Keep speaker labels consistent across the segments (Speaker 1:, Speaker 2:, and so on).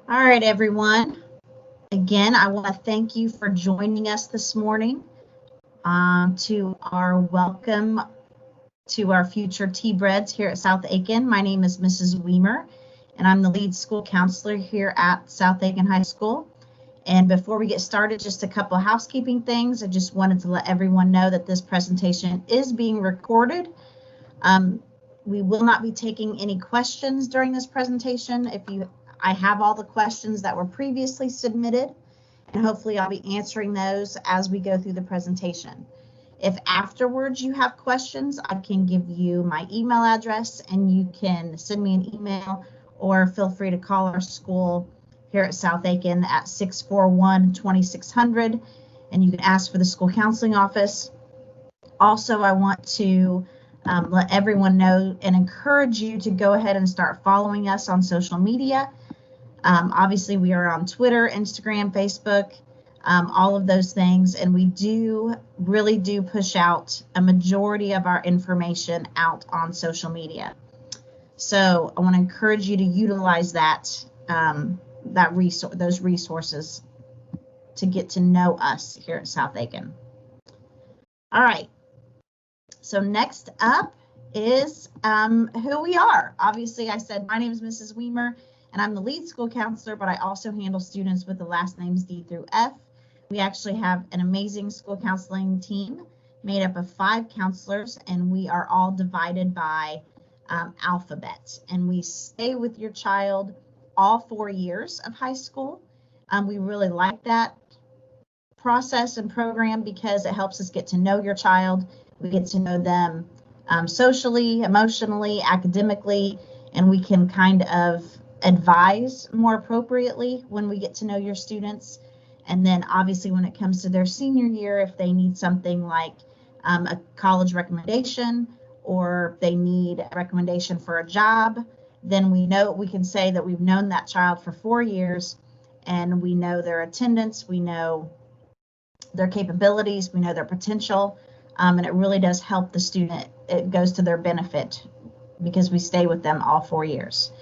Speaker 1: All right, everyone. Again, I want to thank you for joining us this morning to our welcome to our future T-Breads here at South Aiken. My name is Mrs. Weimer, and I'm the lead school counselor here at South Aiken High School. And before we get started, just a couple of housekeeping things. I just wanted to let everyone know that this presentation is being recorded. We will not be taking any questions during this presentation. I have all the questions that were previously submitted, and hopefully I'll be answering those as we go through the presentation. If afterwards you have questions, I can give you my email address and you can send me an email, or feel free to call our school here at South Aiken at 641-2600, and you can ask for the school counseling office. Also, I want to let everyone know and encourage you to go ahead and start following us on social media. Obviously, we are on Twitter, Instagram, Facebook, all of those things, and we really do push out a majority of our information out on social media. So I want to encourage you to utilize those resources to get to know us here at South Aiken. All right. So next up is who we are. Obviously, I said my name is Mrs. Weimer, and I'm the lead school counselor, but I also handle students with the last names D through F. We actually have an amazing school counseling team made up of 5 counselors, and we are all divided by alphabet. And we stay with your child all 4 years of high school. We really like that process and program because it helps us get to know your child. We get to know them socially, emotionally, academically, and we can kind of advise more appropriately when we get to know your students. And then obviously when it comes to their senior year, if they need something like a college recommendation, or if they need a recommendation for a job, then we can say that we've known that child for 4 years, and we know their attendance, we know their capabilities, we know their potential, and it really does help the student. It goes to their benefit because we stay with them all 4 years.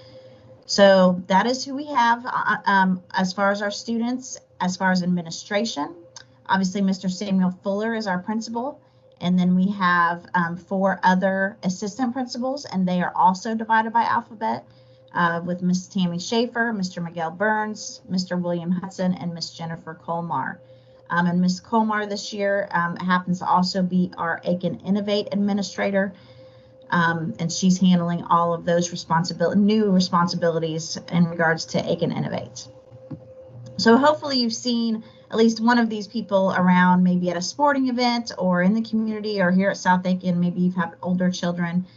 Speaker 1: So that is who we have as far as our students. As far as administration, obviously Mr. Samuel Fuller is our principal, and then we have 4 other assistant principals, and they are also divided by alphabet with Miss Tammy Schaefer, Mr. Miguel Burns, Mr. William Hudson, and Miss Jennifer Colmar. And Miss Colmar this year happens to also be our Aiken Innovate administrator, and she's handling all of those new responsibilities in regards to Aiken Innovate. So hopefully you've seen at least one of these people around, maybe at a sporting event or in the community or here at South Aiken. Maybe you've had older children,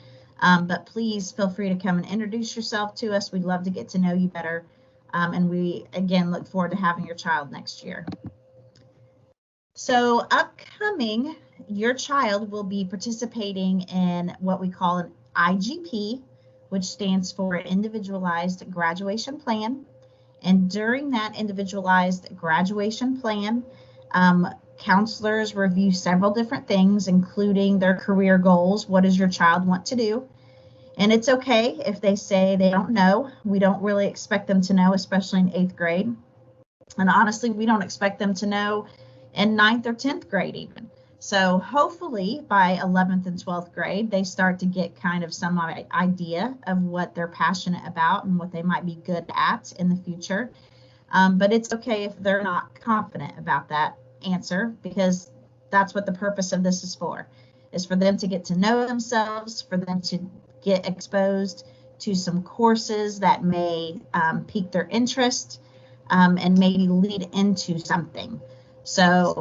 Speaker 1: but please feel free to come and introduce yourself to us. We'd love to get to know you better, and we again look forward to having your child next year. So upcoming, your child will be participating in what we call an IGP, which stands for an Individualized Graduation Plan. And during that individualized graduation plan, counselors review several different things, including their career goals. What does your child want to do? And it's okay if they say they don't know. We don't really expect them to know, especially in 8th grade. And honestly, we don't expect them to know in 9th or 10th grade even. So hopefully by 11th and 12th grade, they start to get kind of some idea of what they're passionate about and what they might be good at in the future. But it's okay if they're not confident about that answer, because that's what the purpose of this is for them to get to know themselves, for them to get exposed to some courses that may pique their interest and maybe lead into something. So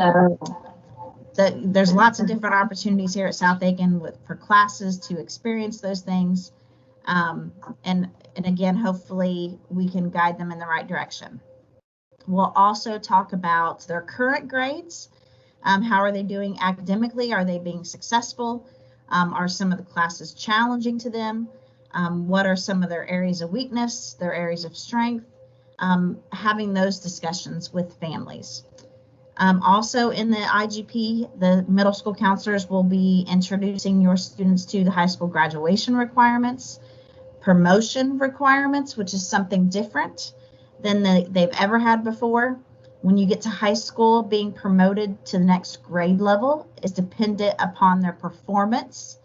Speaker 1: there's lots of different opportunities here at South Aiken for classes to experience those things. And again, hopefully we can guide them in the right direction. We'll also talk about their current grades. How are they doing academically? Are they being successful? Are some of the classes challenging to them? What are some of their areas of weakness, their areas of strength? Having those discussions with families. Also in the IGP, the middle school counselors will be introducing your students to the high school graduation requirements, promotion requirements, which is something different. than they've ever had before. When you get to high school, being promoted to the next grade level is dependent upon their performance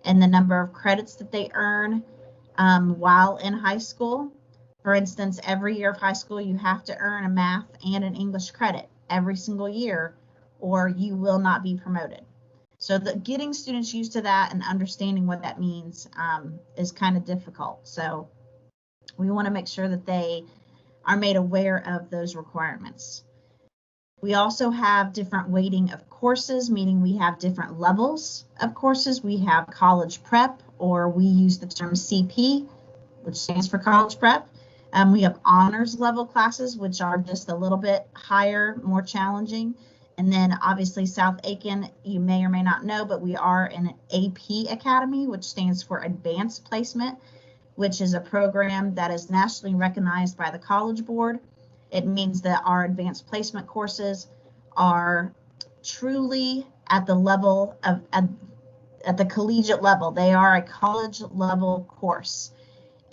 Speaker 1: and the number of credits that they earn while in high school. For instance, every year of high school, you have to earn a math and an English credit every single year, or you will not be promoted. So getting students used to that and understanding what that means is kind of difficult. So we want to make sure that they are made aware of those requirements. We also have different weighting of courses, meaning we have different levels of courses. We have college prep, or we use the term CP, which stands for college prep. We have honors level classes, which are just a little bit higher, more challenging. And then obviously South Aiken, you may or may not know, but we are in an AP Academy, which stands for Advanced Placement, which is a program that is nationally recognized by the College Board. It means that our advanced placement courses are truly at the level of, at the collegiate level. They are a college level course.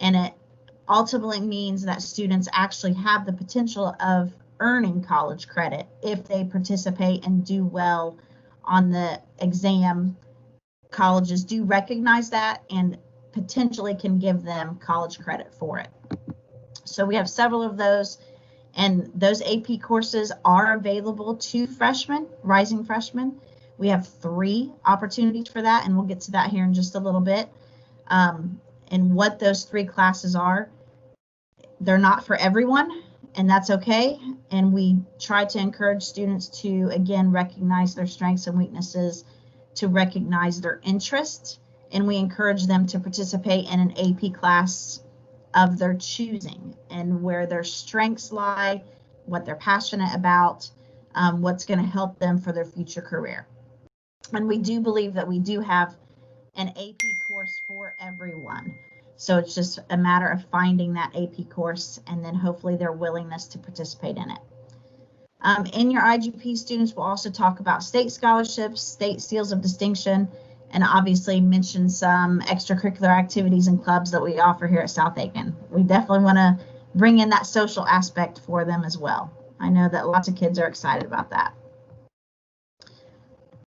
Speaker 1: And it ultimately means that students actually have the potential of earning college credit if they participate and do well on the exam. Colleges do recognize that and potentially can give them college credit for it. So we have several of those, and those AP courses are available to freshmen, rising freshmen. We have 3 opportunities for that, and we'll get to that here in just a little bit. And what those 3 classes are, they're not for everyone, and that's okay. And we try to encourage students to, again, recognize their strengths and weaknesses, to recognize their interests, and we encourage them to participate in an AP class of their choosing and where their strengths lie, what they're passionate about, what's going to help them for their future career. And we do believe that we do have an AP course for everyone. So it's just a matter of finding that AP course and then hopefully their willingness to participate in it. In your IGP, students will also talk about state scholarships, state seals of distinction, and obviously mention some extracurricular activities and clubs that we offer here at South Aiken. We definitely want to bring in that social aspect for them as well. I know that lots of kids are excited about that.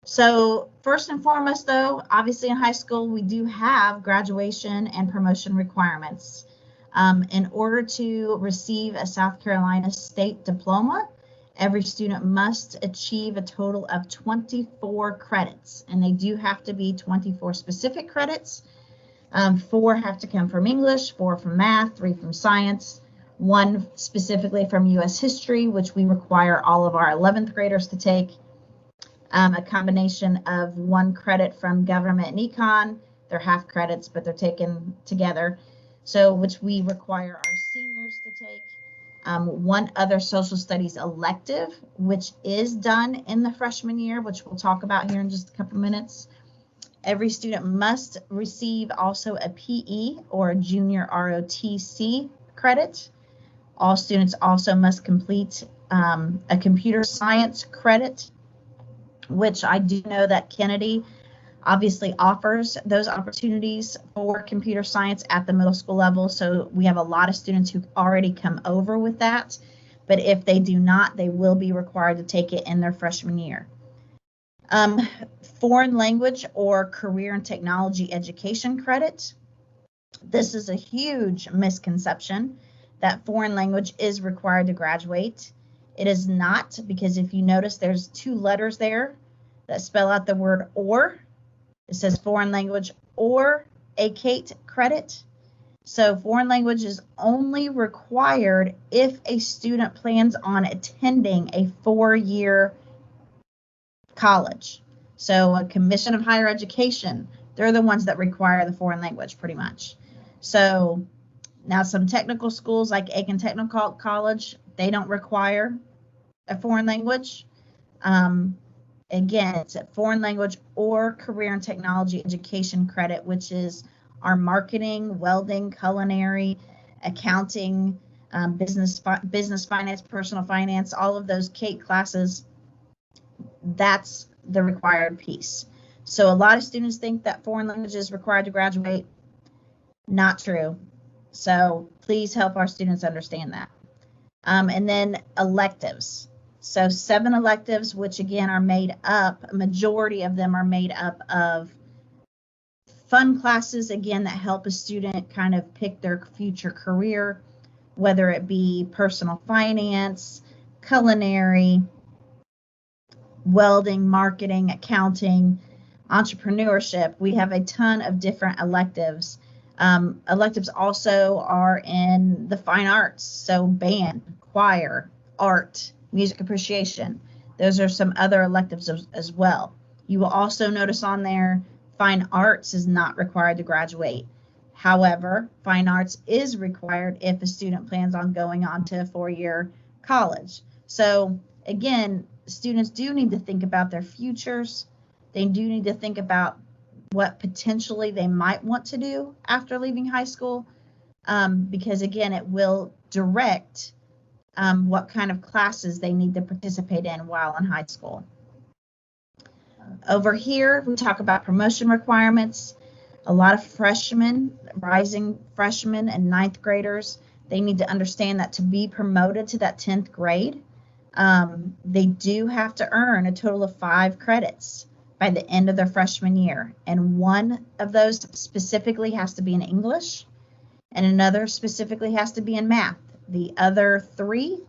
Speaker 1: So first and foremost, though, obviously in high school, we do have graduation and promotion requirements. In order to receive a South Carolina state diploma, every student must achieve a total of 24 credits, and they do have to be 24 specific credits. 4 have to come from English, 4 from math, 3 from science, 1 specifically from U.S. history, which we require all of our 11th graders to take. A combination of 1 credit from government and econ. They're half credits, but they're taken together. So which we require our seniors to take. 1 other social studies elective, which is done in the freshman year, which we'll talk about here in just a couple minutes. Every student must receive also a PE or a junior ROTC credit. All students also must complete a computer science credit, which I do know that Kennedy obviously offers those opportunities for computer science at the middle school level. So we have a lot of students who already come over with that. But if they do not, they will be required to take it in their freshman year. Foreign language or career and technology education credit. This is a huge misconception that foreign language is required to graduate. It is not, because if you notice, there's 2 letters there that spell out the word or. It says foreign language or ACATE credit. So foreign language is only required if a student plans on attending a 4-year college. So a Commission of Higher Education, they're the ones that require the foreign language pretty much. So now some technical schools like Aiken Technical College, they don't require a foreign language. Again, it's a foreign language or career and technology education credit, which is our marketing, welding, culinary, accounting, business finance, personal finance, all of those CATE classes. That's the required piece. So a lot of students think that foreign language is required to graduate. Not true. So please help our students understand that. And then electives. So 7 electives, which again are made up, a majority of them are made up of fun classes, again, that help a student kind of pick their future career, whether it be personal finance, culinary, welding, marketing, accounting, entrepreneurship. We have a ton of different electives. Electives also are in the fine arts, so band, choir, art, music appreciation. Those are some other electives as well. You will also notice on there, fine arts is not required to graduate. However, fine arts is required if a student plans on going on to a 4-year college. So again, students do need to think about their futures. They do need to think about what potentially they might want to do after leaving high school, because again, it will direct what kind of classes they need to participate in while in high school. Over here, we talk about promotion requirements. A lot of freshmen, rising freshmen and 9th graders, they need to understand that to be promoted to that 10th grade, they do have to earn a total of 5 credits by the end of their freshman year. And one of those specifically has to be in English, and another specifically has to be in math. The other 3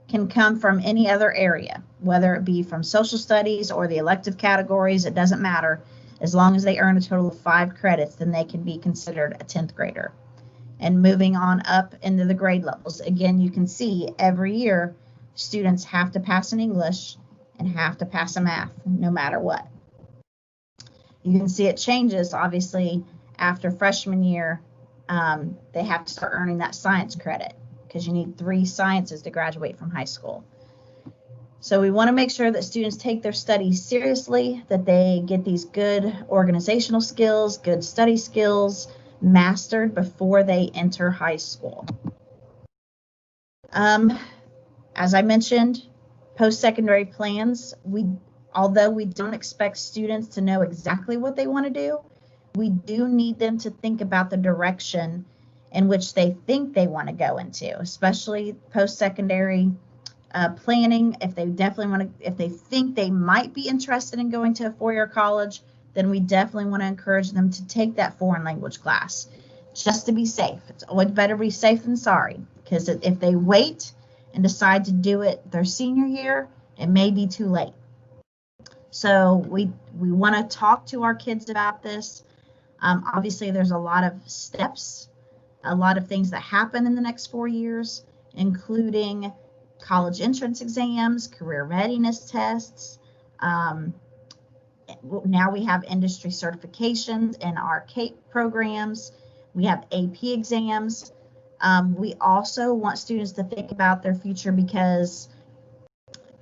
Speaker 1: can come from any other area, whether it be from social studies or the elective categories, it doesn't matter. As long as they earn a total of 5 credits, then they can be considered a 10th grader. And moving on up into the grade levels, again, you can see every year students have to pass in English and have to pass a math, no matter what. You can see it changes, obviously, after freshman year. They have to start earning that science credit because you need 3 sciences to graduate from high school. So we want to make sure that students take their studies seriously, that they get these good organizational skills, good study skills mastered before they enter high school. As I mentioned, post-secondary plans, although we don't expect students to know exactly what they want to do, we do need them to think about the direction in which they think they want to go into, especially post-secondary planning. If they definitely want to, if they think they might be interested in going to a 4-year college, then we definitely want to encourage them to take that foreign language class just to be safe. It's always better to be safe than sorry, because if they wait and decide to do it their senior year, it may be too late. So we want to talk to our kids about this. Obviously, there's a lot of steps, a lot of things that happen in the next 4 years, including college entrance exams, career readiness tests. Now we have industry certifications in our CAPE programs. We have AP exams. We also want students to think about their future, because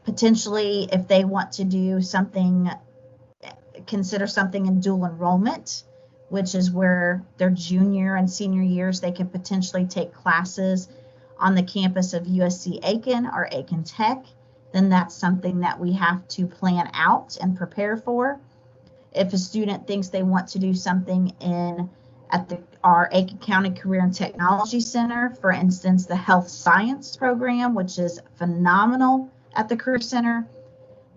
Speaker 1: potentially if they want to do something, consider something in dual enrollment, which is where their junior and senior years, they can potentially take classes on the campus of USC Aiken or Aiken Tech, then that's something that we have to plan out and prepare for. If a student thinks they want to do something at our Aiken County Career and Technology Center, for instance, the health science program, which is phenomenal at the Career Center.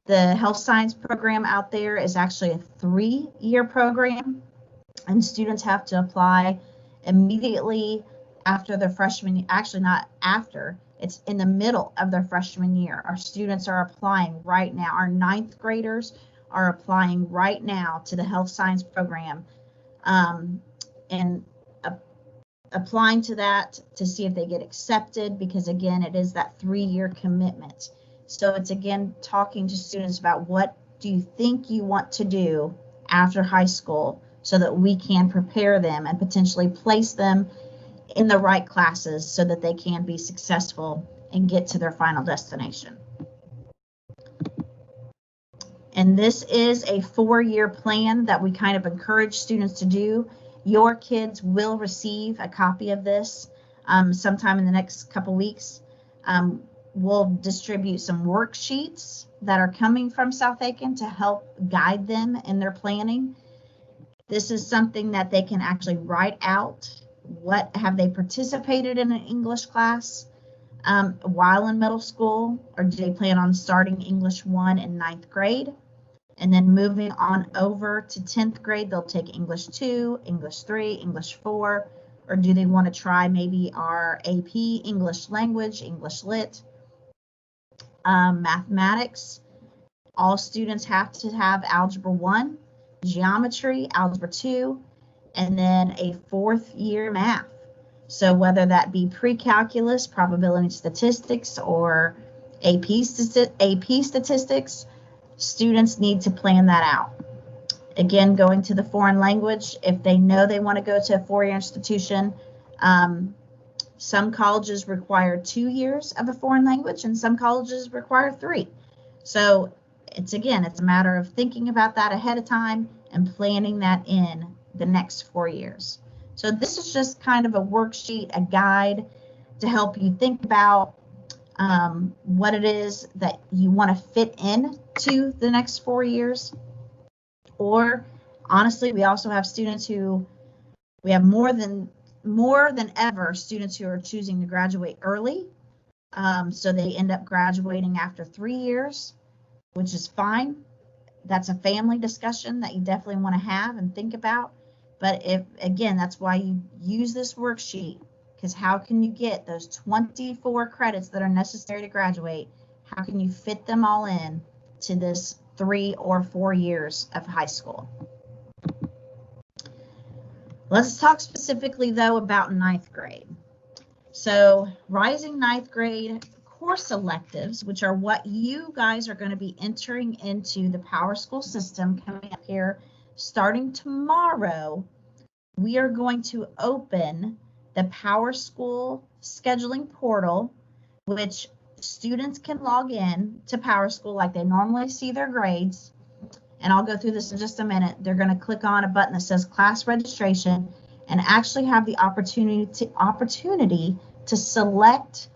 Speaker 1: The health science program out there is actually a 3-year program, and students have to apply immediately after their freshman year. Actually, not after, it's in the middle of their freshman year. Our students are applying right now. Our 9th graders are applying right now to the health science program, and applying to that to see if they get accepted, because again, it is that 3-year commitment. So it's again talking to students about, what do you think you want to do after high school, so that we can prepare them and potentially place them in the right classes so that they can be successful and get to their final destination. And this is a 4-year plan that we kind of encourage students to do. Your kids will receive a copy of this sometime in the next couple weeks. We'll distribute some worksheets that are coming from South Aiken to help guide them in their planning. This is something that they can actually write out. What have they participated in an English class? while in middle school, or do they plan on starting English 1 in 9th grade? And then moving on over to 10th grade, they'll take English 2, English 3, English 4, or do they want to try maybe our AP, English language, English lit, mathematics? All students have to have Algebra 1, geometry, Algebra 2, and then a 4th year math. So whether that be pre-calculus, probability statistics, or AP statistics, students need to plan that out. Again, going to the foreign language, if they know they want to go to a 4-year institution, some colleges require 2 years of a foreign language and some colleges require 3. So it's a matter of thinking about that ahead of time and planning that in the next 4 years. So this is just kind of a worksheet, a guide to help you think about what it is that you want to fit in to the next 4 years. Or honestly, we also have students who, we have more than ever students who are choosing to graduate early. So they end up graduating after 3 years, which is fine. That's a family discussion that you definitely want to have and think about. But that's why you use this worksheet, because how can you get those 24 credits that are necessary to graduate? How can you fit them all in to this 3 or 4 years of high school? Let's talk specifically though about 9th grade. So rising 9th grade course electives, which are what you guys are going to be entering into the PowerSchool system coming up here starting tomorrow. We are going to open the PowerSchool scheduling portal, which students can log in to PowerSchool like they normally see their grades. And I'll go through this in just a minute. They're going to click on a button that says class registration and actually have the opportunity to select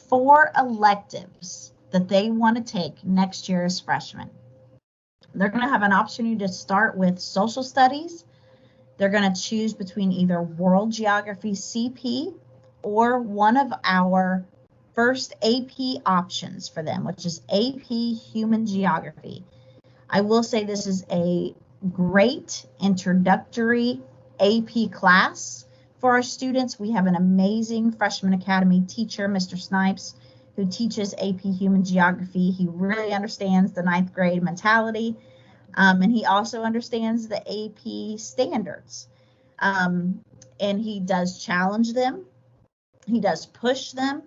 Speaker 1: 4 electives that they want to take next year as freshmen. They're going to have an opportunity to start with social studies. They're going to choose between either World Geography CP or one of our first AP options for them, which is AP Human Geography. I will say this is a great introductory AP class for our students. We have an amazing Freshman Academy teacher, Mr. Snipes, who teaches AP Human Geography. He really understands the 9th grade mentality, and he also understands the AP standards. And he does challenge them. He does push them.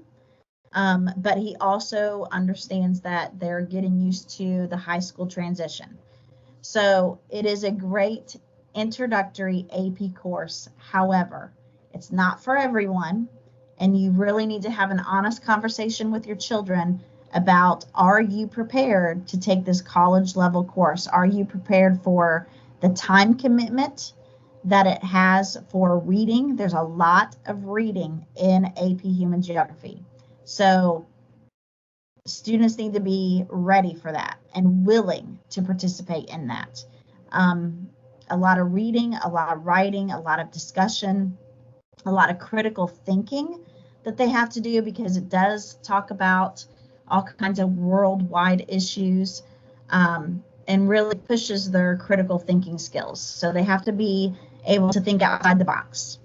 Speaker 1: But he also understands that they're getting used to the high school transition. So it is a great introductory AP course. However, it's not for everyone, and you really need to have an honest conversation with your children about, are you prepared to take this college level course? Are you prepared for the time commitment that it has for reading? There's a lot of reading in AP Human Geography. So students need to be ready for that and willing to participate in that. A lot of reading, a lot of writing, a lot of discussion, a lot of critical thinking that they have to do, because it does talk about all kinds of worldwide issues, and really pushes their critical thinking skills. So they have to be able to think outside the box.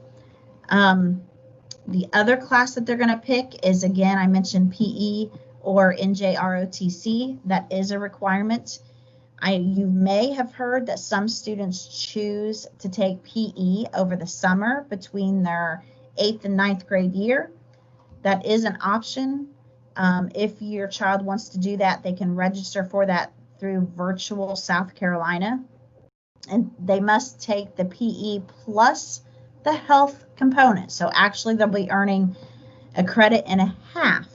Speaker 1: The other class that they're going to pick is, again, I mentioned PE or NJROTC. That is a requirement. You may have heard that some students choose to take PE over the summer between their 8th and 9th grade year. That is an option. If your child wants to do that, they can register for that through Virtual South Carolina. And they must take the PE plus the health component. So actually they'll be earning a credit and a half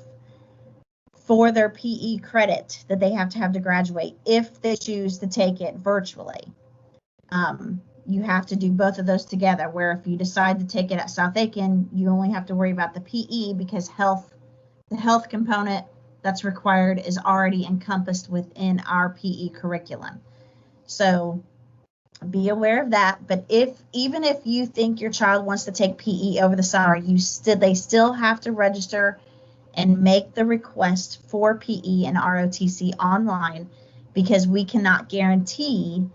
Speaker 1: for their PE credit that they have to graduate if they choose to take it virtually. You have to do both of those together, where if you decide to take it at South Aiken, you only have to worry about the PE, because the health component that's required is already encompassed within our PE curriculum. So be aware of that. But even if you think your child wants to take PE over the summer, they still have to register and make the request for PE and ROTC online, because we cannot guarantee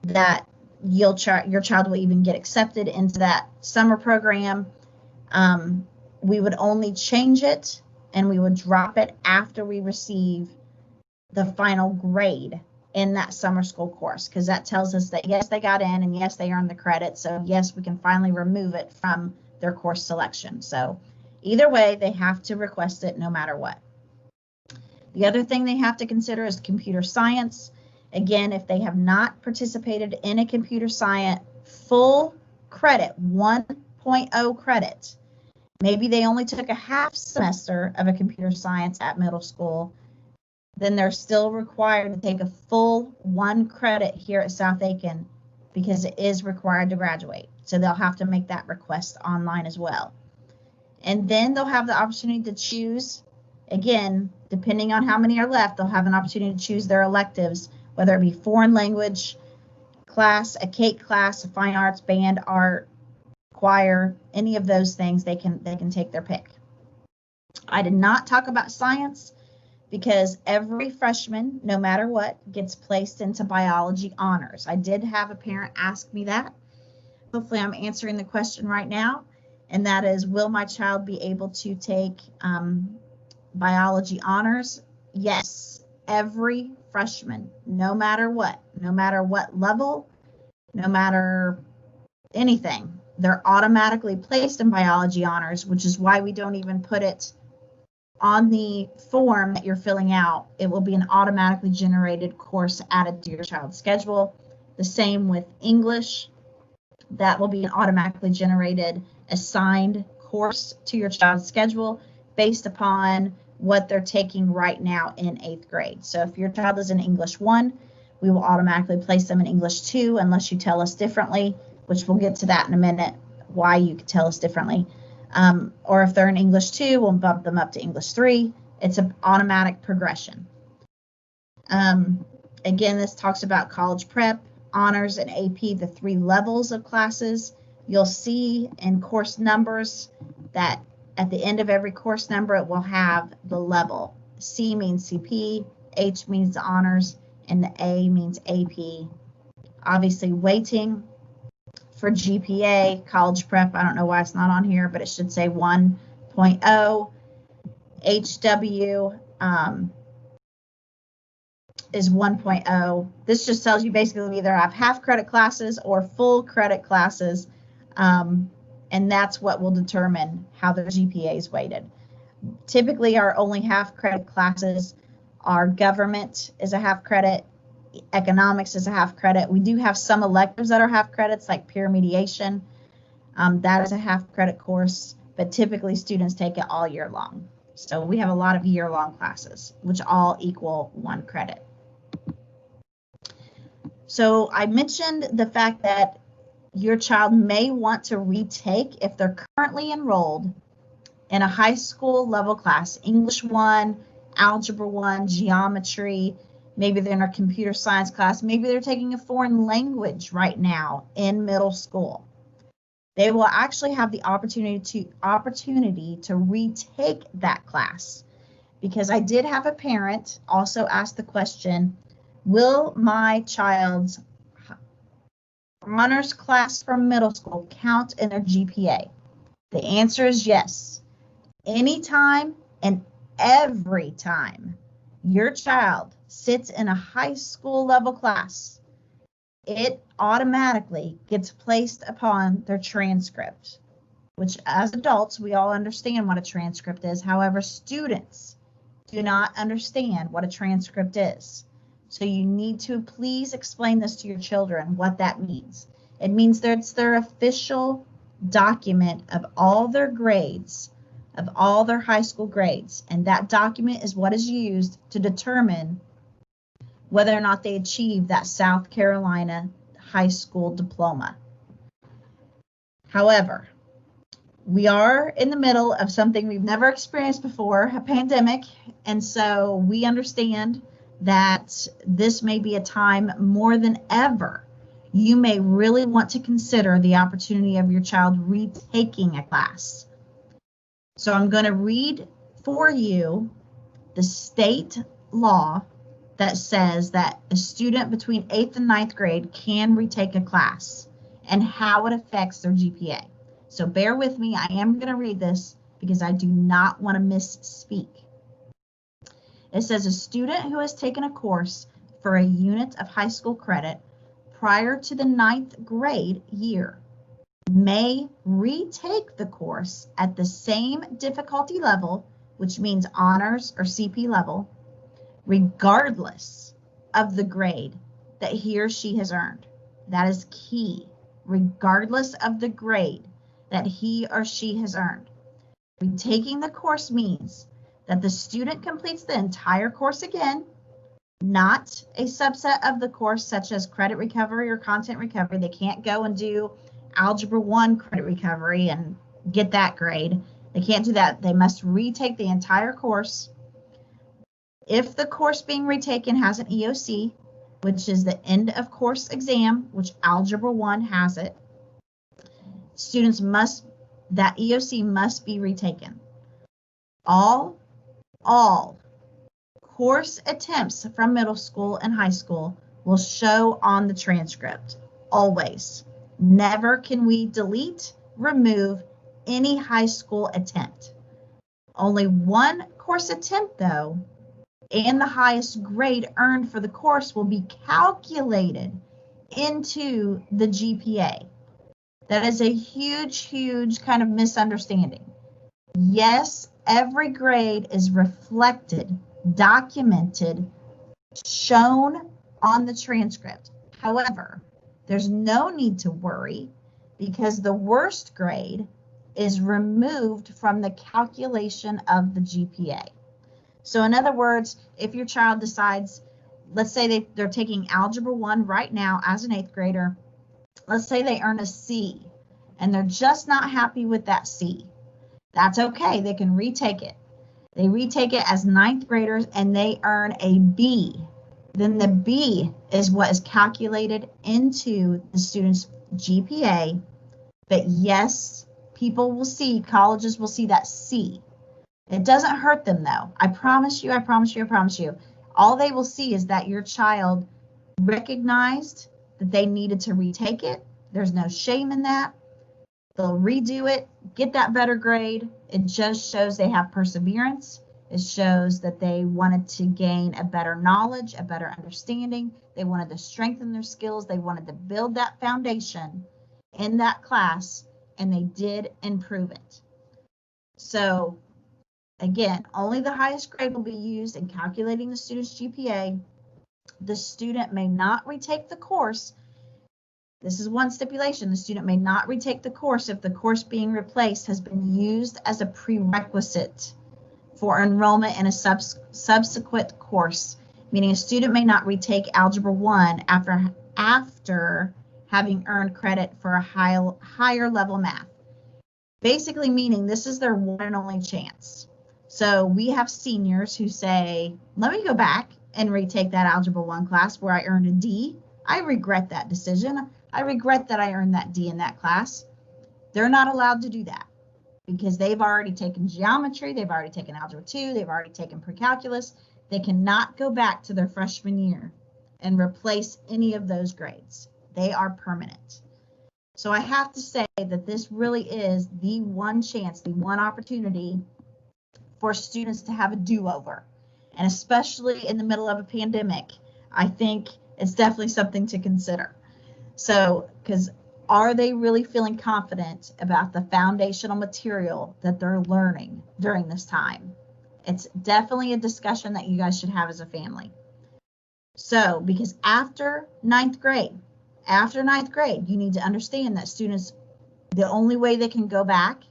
Speaker 1: that your child will even get accepted into that summer program. We would only change it and we would drop it after we receive the final grade in that summer school course, because that tells us that yes, they got in and yes, they earned the credit. So yes, we can finally remove it from their course selection. So either way, they have to request it no matter what. The other thing they have to consider is computer science. Again, if they have not participated in a computer science full credit, 1.0 credit, maybe they only took a half semester of a computer science at middle school, then they're still required to take a full 1 credit here at South Aiken, because it is required to graduate. So they'll have to make that request online as well. And then they'll have the opportunity to choose, again, depending on how many are left, they'll have an opportunity to choose their electives, whether it be foreign language class, a cake class, a fine arts, band, art, choir, any of those things, they can take their pick. I did not talk about science because every freshman, no matter what, gets placed into biology honors. I did have a parent ask me that. Hopefully I'm answering the question right now, and that is, will my child be able to take biology honors? Yes, every freshman, no matter what level, no matter anything, they're automatically placed in biology honors, which is why we don't even put it on the form that you're filling out. It will be an automatically generated course added to your child's schedule. The same with English. That will be an automatically generated assigned course to your child's schedule based upon what they're taking right now in 8th grade. So if your child is in English 1, we will automatically place them in English 2 unless you tell us differently, which we'll get to that in a minute, why you could tell us differently. Or if they're in English 2, we'll bump them up to English 3. It's an automatic progression. Again, this talks about college prep, honors, and AP, the 3 levels of classes. You'll see in course numbers that at the end of every course number, it will have the level. C means CP, H means honors, and the A means AP. Obviously, weighting for GPA, college prep, I don't know why it's not on here, but it should say 1.0. HW is 1.0. This just tells you basically we either have half credit classes or full credit classes, and that's what will determine how the GPA is weighted. Typically, our only half credit classes are government is a half credit, economics is a half credit. We do have some electives that are half credits, like peer mediation. That is a half credit course, but typically students take it all year long. So we have a lot of year-long classes, which all equal 1 credit. So I mentioned the fact that your child may want to retake, if they're currently enrolled in a high school level class, English 1, Algebra 1, Geometry, maybe they're in a computer science class, maybe they're taking a foreign language right now in middle school. They will actually have the opportunity to retake that class, because I did have a parent also ask the question, will my child's honors class from middle school count in their GPA? The answer is yes. Anytime and every time your child sits in a high school level class, it automatically gets placed upon their transcript, which as adults, we all understand what a transcript is. However, students do not understand what a transcript is. So you need to please explain this to your children, what that means. It means that it's their official document of all their grades, of all their high school grades. And that document is what is used to determine whether or not they achieve that South Carolina high school diploma. However, we are in the middle of something we've never experienced before, a pandemic, and so we understand that this may be a time more than ever you may really want to consider the opportunity of your child retaking a class. So I'm going to read for you the state law that says that a student between 8th and 9th grade can retake a class and how it affects their GPA. So bear with me, I am going to read this because I do not want to misspeak. It says a student who has taken a course for a unit of high school credit prior to the 9th grade year may retake the course at the same difficulty level, which means honors or CP level, regardless of the grade that he or she has earned. That is key. Regardless of the grade that he or she has earned. Retaking the course means that the student completes the entire course again, not a subset of the course such as credit recovery or content recovery. They can't go and do Algebra 1 credit recovery and get that grade. They can't do that. They must retake the entire course. If the course being retaken has an EOC, which is the end of course exam, which Algebra 1 has it, students must, that EOC must be retaken. All course attempts from middle school and high school will show on the transcript, always. Never can we delete, remove any high school attempt. Only one course attempt, though, and the highest grade earned for the course will be calculated into the GPA. That is a huge kind of misunderstanding. Yes, every grade is reflected, documented, shown on the transcript. However, there's no need to worry because the worst grade is removed from the calculation of the GPA. So in other words, if your child decides, let's say they're taking Algebra 1 right now as an 8th grader, let's say they earn a C and they're just not happy with that C. That's okay, they can retake it. They retake it as 9th graders and they earn a B. Then the B is what is calculated into the student's GPA. But yes, people will see, colleges will see that C. It doesn't hurt them though. I promise you. All they will see is that your child recognized that they needed to retake it. There's no shame in that. They'll redo it, get that better grade. It just shows they have perseverance. It shows that they wanted to gain a better knowledge, a better understanding. They wanted to strengthen their skills. They wanted to build that foundation in that class, and they did improve it. So again, only the highest grade will be used in calculating the student's GPA. The student may not retake the course. This is one stipulation. The student may not retake the course if the course being replaced has been used as a prerequisite for enrollment in a subsequent course, meaning a student may not retake Algebra 1 after having earned credit for a higher level math. Basically meaning this is their one and only chance. So we have seniors who say, let me go back and retake that Algebra 1 class where I earned a D. I regret that decision. I regret that I earned that D in that class. They're not allowed to do that because they've already taken geometry, they've already taken Algebra 2, they've already taken pre-calculus. They cannot go back to their freshman year and replace any of those grades. They are permanent. So I have to say that this really is the one chance, the one opportunity for students to have a do-over. And especially in the middle of a pandemic, I think it's definitely something to consider. So, because are they really feeling confident about the foundational material that they're learning during this time? It's definitely a discussion that you guys should have as a family. So, because after ninth grade, you need to understand that students, the only way they can go back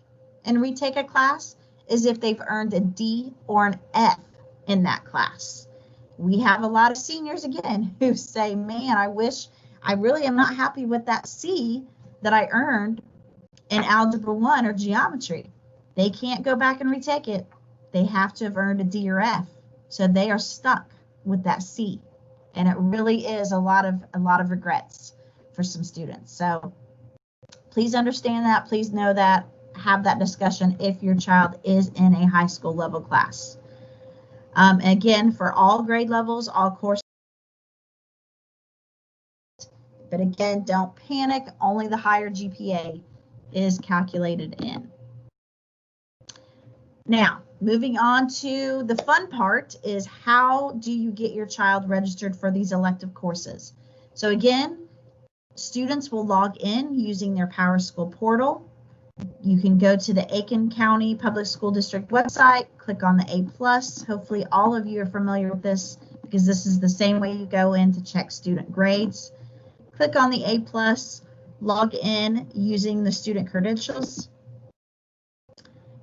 Speaker 1: and retake a class is if they've earned a D or an F in that class. We have a lot of seniors, again, who say, man, I really am not happy with that C that I earned in Algebra 1 or geometry. They can't go back and retake it. They have to have earned a D or F. So they are stuck with that C. And it really is a lot of regrets for some students. So please understand that. Please know that. have that discussion if your child is in a high school level class. Again, for all grade levels, all courses. But again, don't panic. Only the higher GPA is calculated in. Now, moving on to the fun part is how do you get your child registered for these elective courses? So again, students will log in using their PowerSchool portal. You can go to the Aiken County Public School District website, click on the A+. Hopefully all of you are familiar with this because this is the same way you go in to check student grades. Click on the A+, log in using the student credentials.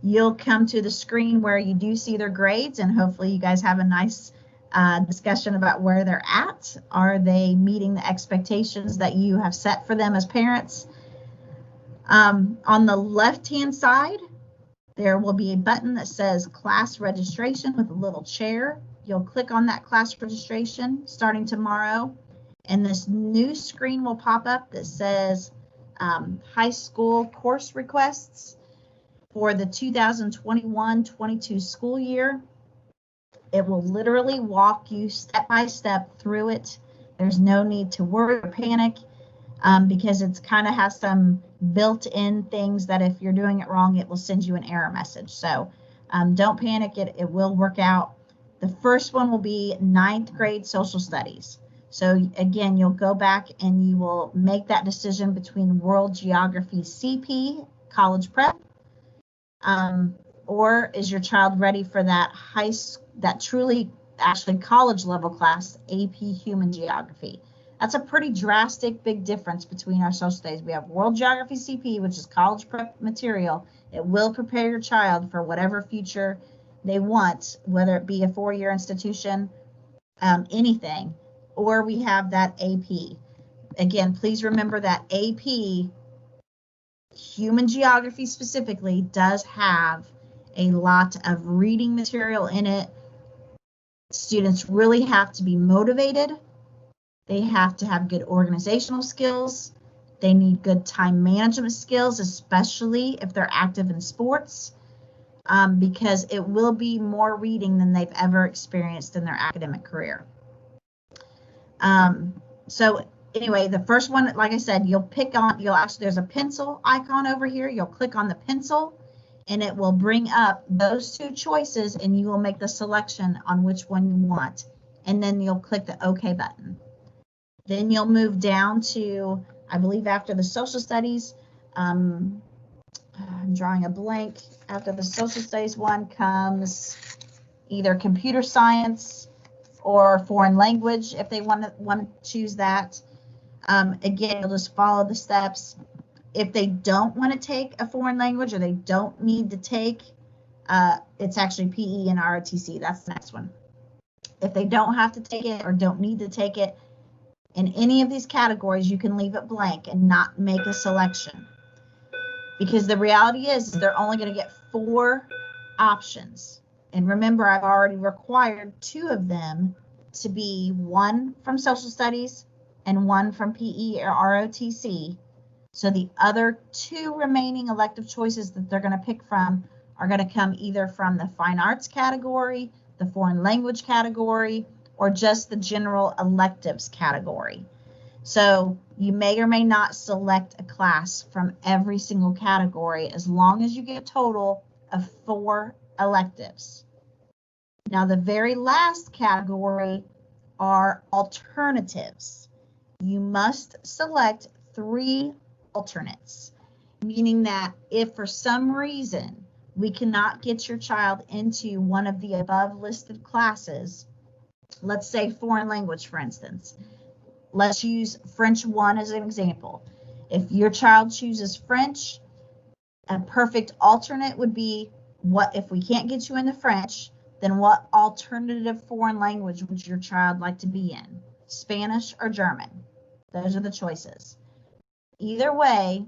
Speaker 1: You'll come to the screen where you do see their grades, and hopefully you guys have a nice discussion about where they're at. Are they meeting the expectations that you have set for them as parents? On the left-hand side, there will be a button that says class registration with a little chair. You'll click on that class registration starting tomorrow, and this new screen will pop up that says high school course requests for the 2021-22 school year. It will literally walk you step by step through it. There's no need to worry or panic because it's kind of has some built-in things that if you're doing it wrong, it will send you an error message. So don't panic, it will work out. The first one will be 9th grade social studies. So again, you'll go back and you will make that decision between World Geography CP, College Prep, or is your child ready for that truly actually college level class, AP Human Geography? That's a pretty drastic big difference between our social studies. We have World Geography CP, which is college prep material. It will prepare your child for whatever future they want, whether it be a 4-year institution, anything, or we have that AP. Again, please remember that AP, Human Geography specifically, does have a lot of reading material in it. Students really have to be motivated. They have to have good organizational skills. They need good time management skills, especially if they're active in sports, because it will be more reading than they've ever experienced in their academic career. So anyway, the first one, like I said, there's a pencil icon over here. You'll click on the pencil and it will bring up those two choices and you will make the selection on which one you want. And then you'll click the OK button. Then you'll move down to, I believe after the social studies, I'm drawing a blank. After the social studies one comes either computer science or foreign language if they want to choose that. Again, you'll just follow the steps. If they don't want to take a foreign language or they don't need to take, it's actually PE and ROTC. That's the next one. If they don't have to take it or don't need to take it, in any of these categories, you can leave it blank and not make a selection. Because the reality is they're only going to get 4 options. And remember, I've already required 2 of them to be 1 from social studies and 1 from PE or ROTC. So the other 2 remaining elective choices that they're going to pick from are going to come either from the fine arts category, the foreign language category, or just the general electives category. So you may or may not select a class from every single category as long as you get a total of 4 electives. Now the very last category are alternatives. You must select 3 alternates, meaning that if for some reason we cannot get your child into one of the above listed classes, let's say foreign language, for instance. Let's use French 1 as an example. If your child chooses French, a perfect alternate would be, what if we can't get you into French, then what alternative foreign language would your child like to be in? Spanish or German? Those are the choices. Either way,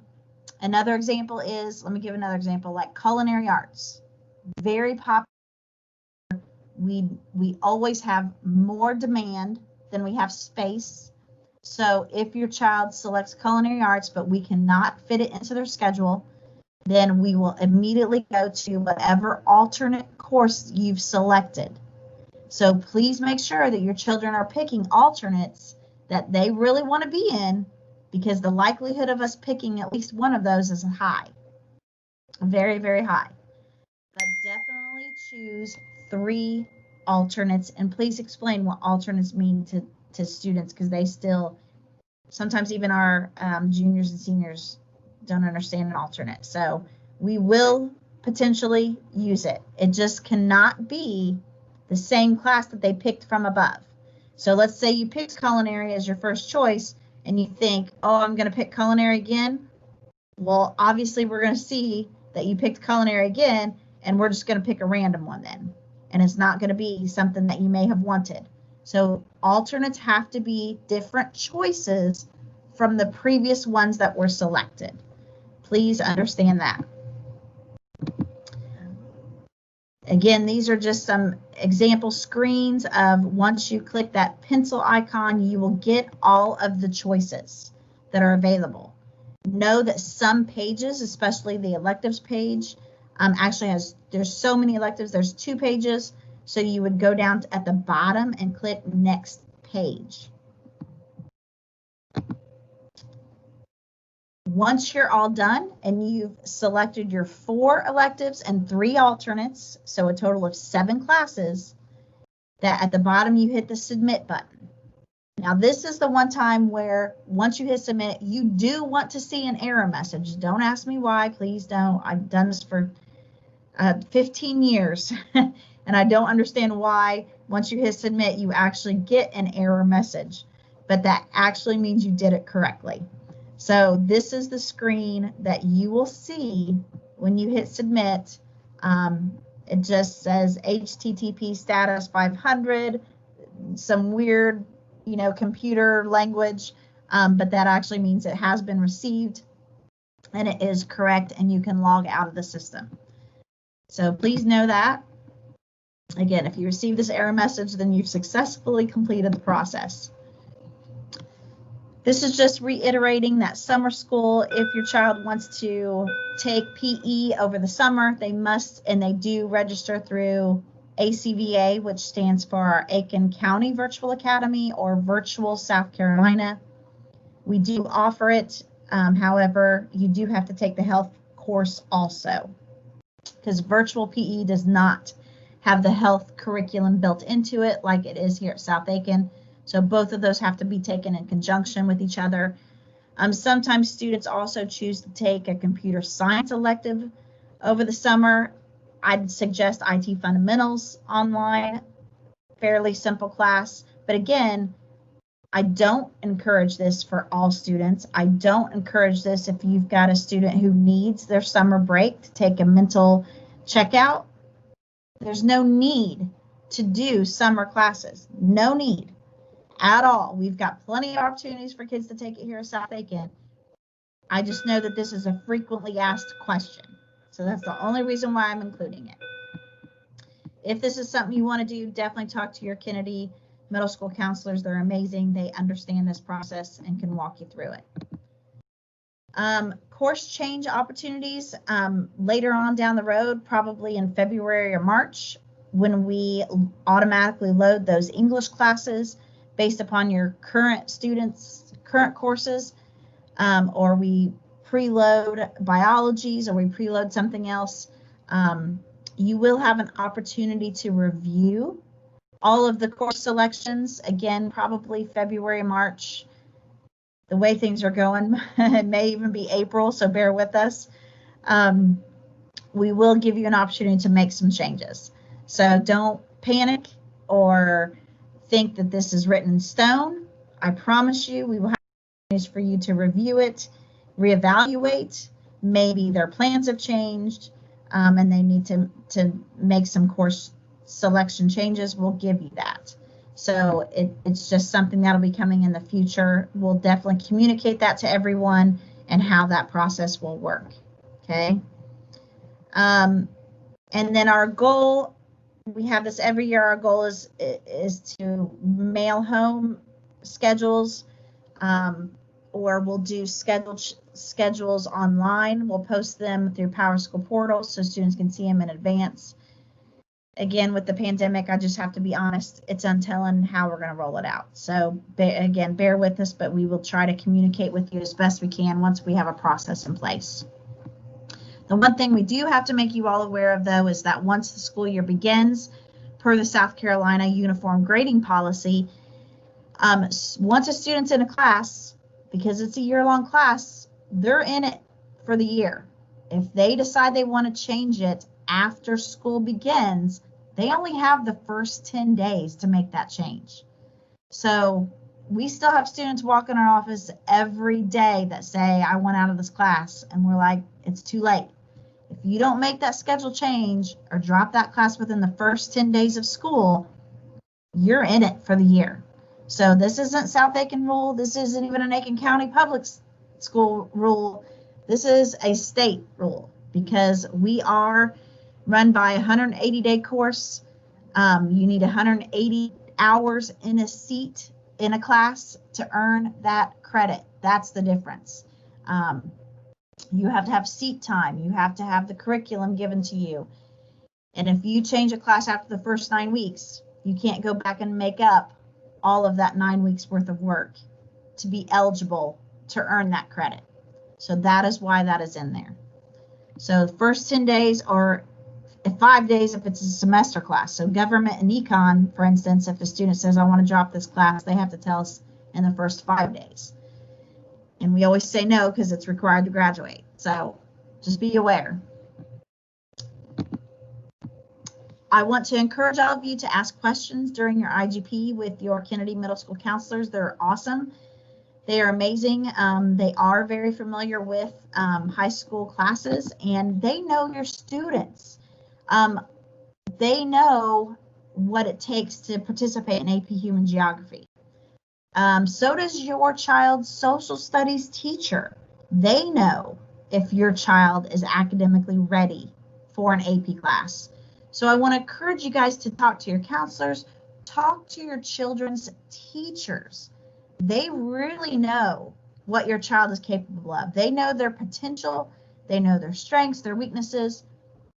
Speaker 1: another example is, let me give another example, like culinary arts. Very popular. We always have more demand than we have space. So if your child selects culinary arts, but we cannot fit it into their schedule, then we will immediately go to whatever alternate course you've selected. So please make sure that your children are picking alternates that they really want to be in, because the likelihood of us picking at least one of those is high, very, very high. But definitely choose 3 alternates, and please explain what alternates mean to students, because they still, sometimes even our juniors and seniors don't understand an alternate. So we will potentially use it. It just cannot be the same class that they picked from above. So let's say you picked culinary as your first choice and you think, oh, I'm going to pick culinary again. Well, obviously we're going to see that you picked culinary again, and we're just going to pick a random one then. And it's not going to be something that you may have wanted. So alternates have to be different choices from the previous ones that were selected. Please understand that. Again, these are just some example screens of, once you click that pencil icon, you will get all of the choices that are available. Know that some pages, especially the electives page, actually there's so many electives, there's 2 pages. So you would go down at the bottom and click next page. Once you're all done and you've selected your 4 electives and 3 alternates, so a total of 7 classes, that at the bottom you hit the submit button. Now this is the one time where once you hit submit, you do want to see an error message. Don't ask me why, please don't. I've done this for 15 years and I don't understand why once you hit submit you actually get an error message, but that actually means you did it correctly. So this is the screen that you will see when you hit submit. It just says HTTP status 500, some weird, computer language, but that actually means it has been received and it is correct, and you can log out of the system. So please know that. Again, if you receive this error message, then you've successfully completed the process. This is just reiterating that summer school, if your child wants to take PE over the summer, they must, and they do, register through ACVA, which stands for our Aiken County Virtual Academy, or Virtual South Carolina. We do offer it. However, you do have to take the health course also, because virtual PE does not have the health curriculum built into it like it is here at South Aiken. So both of those have to be taken in conjunction with each other. Sometimes students also choose to take a computer science elective over the summer. I'd suggest IT Fundamentals online, fairly simple class. But again, I don't encourage this for all students. I don't encourage this if you've got a student who needs their summer break to take a mental checkout. There's no need to do summer classes, no need at all. We've got plenty of opportunities for kids to take it here at South Aiken. I just know that this is a frequently asked question. So that's the only reason why I'm including it. If this is something you want to do, definitely talk to your Kennedy middle school counselors. They're amazing. They understand this process and can walk you through it. Course change opportunities later on down the road, probably in February or March, when we automatically load those English classes based upon your current students' current courses, or we preload biologies, or we preload something else. You will have an opportunity to review all of the course selections, again, probably February, March. The way things are going, it may even be April, so bear with us. We will give you an opportunity to make some changes. So don't panic or think that this is written in stone. I promise you, we will have opportunities for you to review it, reevaluate. Maybe their plans have changed and they need to make some course selection changes. We'll give you that. So it's just something that'll be coming in the future. We'll definitely communicate that to everyone and how that process will work. Okay. And then our goal, we have this every year. Our goal is to mail home schedules or we'll do schedules online. We'll post them through PowerSchool portal so students can see them in advance. Again, with the pandemic, I just have to be honest, it's untelling how we're going to roll it out. So again, bear with us, but we will try to communicate with you as best we can once we have a process in place. The one thing we do have to make you all aware of, though, is that once the school year begins, per the South Carolina uniform grading policy, once a student's in a class, because it's a year-long class, they're in it for the year. If they decide they want to change it after school begins, they only have the first 10 days to make that change. So we still have students walk in our office every day that say, I want out of this class. And we're like, it's too late. If you don't make that schedule change or drop that class within the first 10 days of school, you're in it for the year. So this isn't South Aiken rule. This isn't even an Aiken County public school rule. This is a state rule because we are run by a 180-day course. You need 180 hours in a seat in a class to earn that credit. That's the difference. You have to have seat time. You have to have the curriculum given to you. And if you change a class after the first 9 weeks, you can't go back and make up all of that 9 weeks worth of work to be eligible to earn that credit. So that is why that is in there. So the first 10 days or 5 days if it's a semester class. So government and econ, for instance, if a student says, I want to drop this class, they have to tell us in the first 5 days. And we always say no because it's required to graduate. So just be aware. I want to encourage all of you to ask questions during your IGP with your Kennedy Middle School counselors. They're awesome. They are amazing. They are very familiar with high school classes, and they know your students. They know what it takes to participate in AP Human Geography. So does your child's social studies teacher. They know if your child is academically ready for an AP class. So I want to encourage you guys to talk to your counselors, talk to your children's teachers. They really know what your child is capable of. They know their potential. They know their strengths, their weaknesses.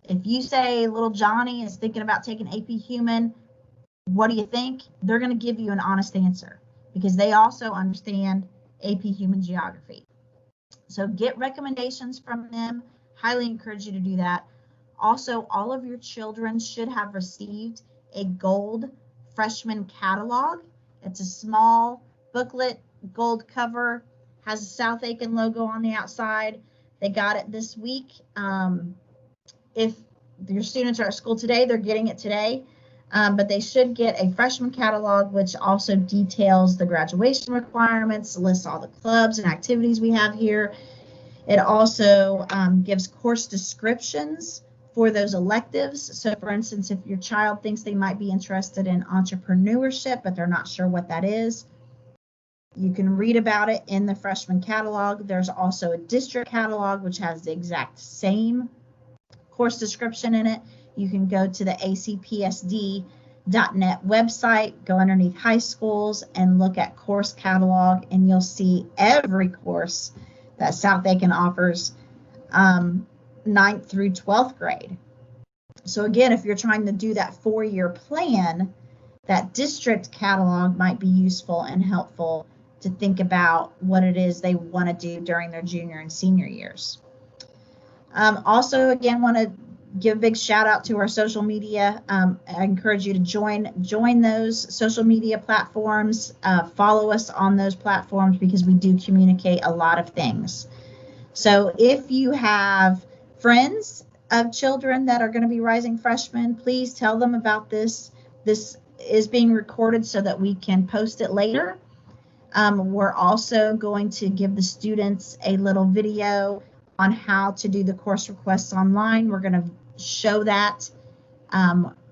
Speaker 1: If you say little Johnny is thinking about taking AP Human, what do you think? They're going to give you an honest answer because they also understand AP Human Geography. So get recommendations from them. Highly encourage you to do that. Also, all of your children should have received a gold freshman catalog. It's a small booklet, gold cover, has a South Aiken logo on the outside. They got it this week. If your students are at school today, they're getting it today. But they should get a freshman catalog, which also details the graduation requirements, lists all the clubs and activities we have here. It also gives course descriptions for those electives. So for instance, if your child thinks they might be interested in entrepreneurship, but they're not sure what that is, you can read about it in the freshman catalog. There's also a district catalog, which has the exact same course description in it. You can go to the acpsd.net website, go underneath high schools and look at course catalog, and you'll see every course that South Aiken offers 9th through 12th grade. So again, if you're trying to do that 4-year plan, that district catalog might be useful and helpful to think about what it is they want to do during their junior and senior years. Also, again, want to give a big shout out to our social media. I encourage you to join those social media platforms. Follow us on those platforms because we do communicate a lot of things. So if you have friends of children that are going to be rising freshmen, please tell them about this. This is being recorded so that we can post it later. We're also going to give the students a little video on how to do the course requests online. We're going to show that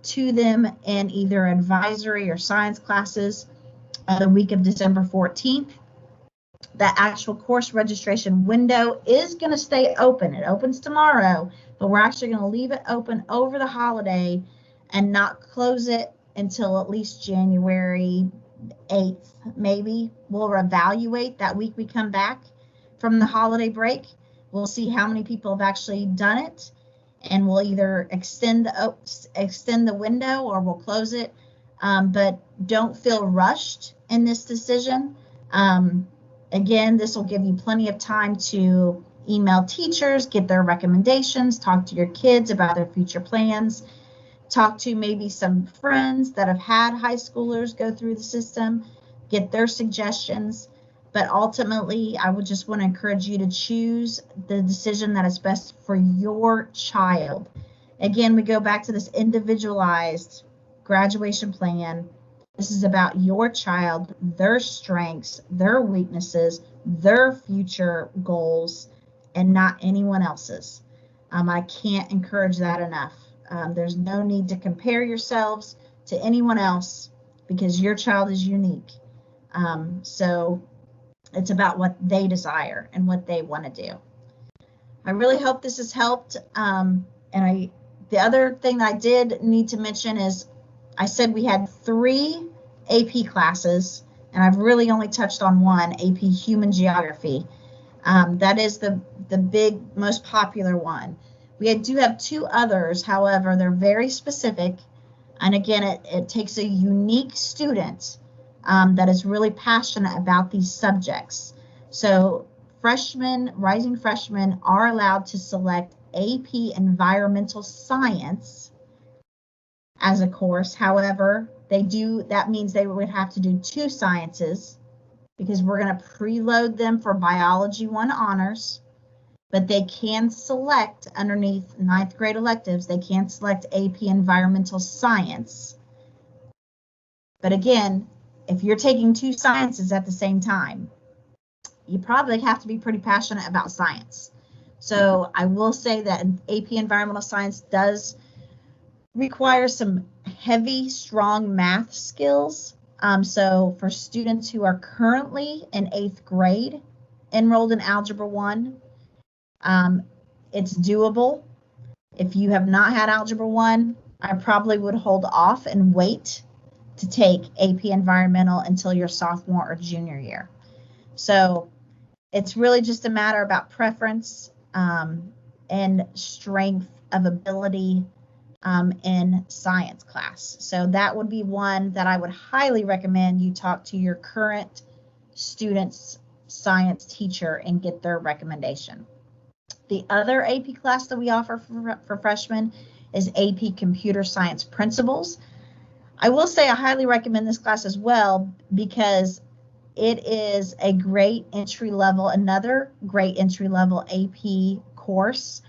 Speaker 1: to them in either advisory or science classes the week of December 14th. That actual course registration window is going to stay open. It opens tomorrow, but we're actually going to leave it open over the holiday and not close it until at least January 8th, maybe. We'll evaluate that week we come back from the holiday break. We'll see how many people have actually done it, and we'll either extend the window or we'll close it. But don't feel rushed in this decision. Again, this will give you plenty of time to email teachers, get their recommendations, talk to your kids about their future plans, talk to maybe some friends that have had high schoolers go through the system, get their suggestions. But ultimately, I would just want to encourage you to choose the decision that is best for your child. Again, we go back to this individualized graduation plan. This is about your child, their strengths, their weaknesses, their future goals, and not anyone else's. I can't encourage that enough. There's no need to compare yourselves to anyone else because your child is unique. So it's about what they desire and what they want to do. I really hope this has helped. The other thing I did need to mention is I said we had 3 AP classes, and I've really only touched on one, AP Human Geography. That is the big, most popular one. We do have 2 others, however, they're very specific. And again, it takes a unique student that is really passionate about these subjects. So rising freshmen are allowed to select AP Environmental Science as a course. However, that means they would have to do 2 sciences because we're going to preload them for Biology 1 honors, but they can select underneath 9th grade electives, they can select AP Environmental Science. But again, if you're taking 2 sciences at the same time, you probably have to be pretty passionate about science. So I will say that AP Environmental Science does require some heavy, strong math skills. So for students who are currently in 8th grade enrolled in Algebra 1, it's doable. If you have not had Algebra 1, I probably would hold off and wait to take AP Environmental until your sophomore or junior year. So it's really just a matter about preference and strength of ability in science class. So that would be one that I would highly recommend you talk to your current student's science teacher and get their recommendation. The other AP class that we offer for freshmen is AP Computer Science Principles. I will say I highly recommend this class as well because it is a great another great entry-level AP course.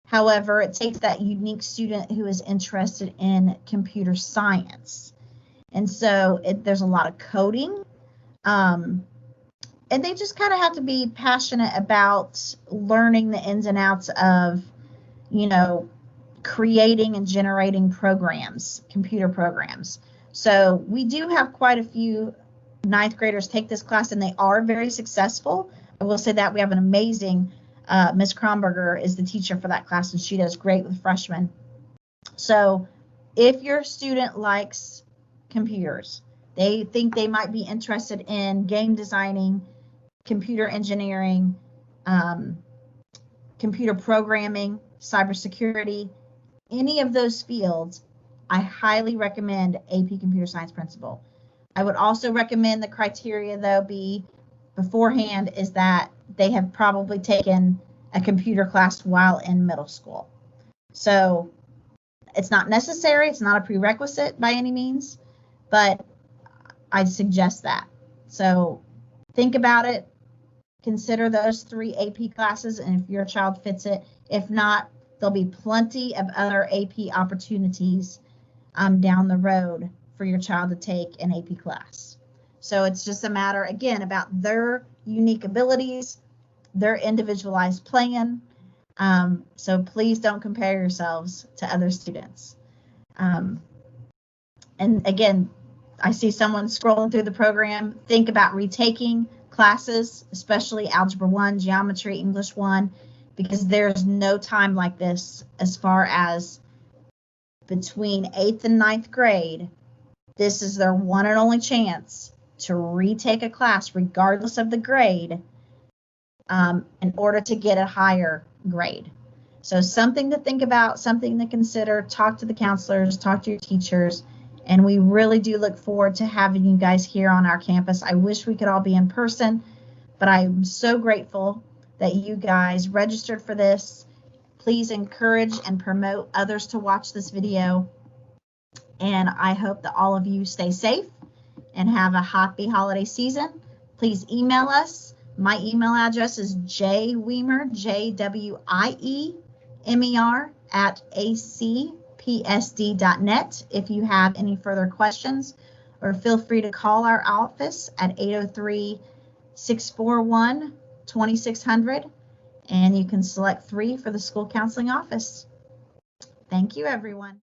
Speaker 1: However, it takes that unique student who is interested in computer science. And so there's a lot of coding. And they just kind of have to be passionate about learning the ins and outs of, creating and generating programs, computer programs. So we do have quite a few 9th graders take this class, and they are very successful. I will say that we have an amazing Ms. Kronberger is the teacher for that class, and she does great with freshmen. So if your student likes computers, they think they might be interested in game designing, computer engineering, computer programming, cybersecurity, any of those fields, I highly recommend AP Computer Science Principle. I would also recommend the criteria, though, beforehand is that they have probably taken a computer class while in middle school. So it's not necessary, it's not a prerequisite by any means, but I'd suggest that. So think about it, consider those 3 AP classes, and if your child fits it, if not, there'll be plenty of other AP opportunities down the road for your child to take an AP class. So it's just a matter, again, about their unique abilities, their individualized plan. So please don't compare yourselves to other students. And again, I see someone scrolling through the program. Think about retaking classes, especially Algebra 1, Geometry, English 1, because there's no time like this as far as between 8th and 9th grade. this is their one and only chance to retake a class, regardless of the grade, in order to get a higher grade. So something to think about, something to consider. Talk to the counselors, talk to your teachers, and we really do look forward to having you guys here on our campus. I wish we could all be in person, but I'm so grateful that you guys registered for this. Please encourage and promote others to watch this video. And I hope that all of you stay safe and have a happy holiday season. Please email us. My email address is jwiemer, JWIEMER @acpsd.net if you have any further questions, or feel free to call our office at 803-641-2600, and you can select 3 for the school counseling office. Thank you, everyone.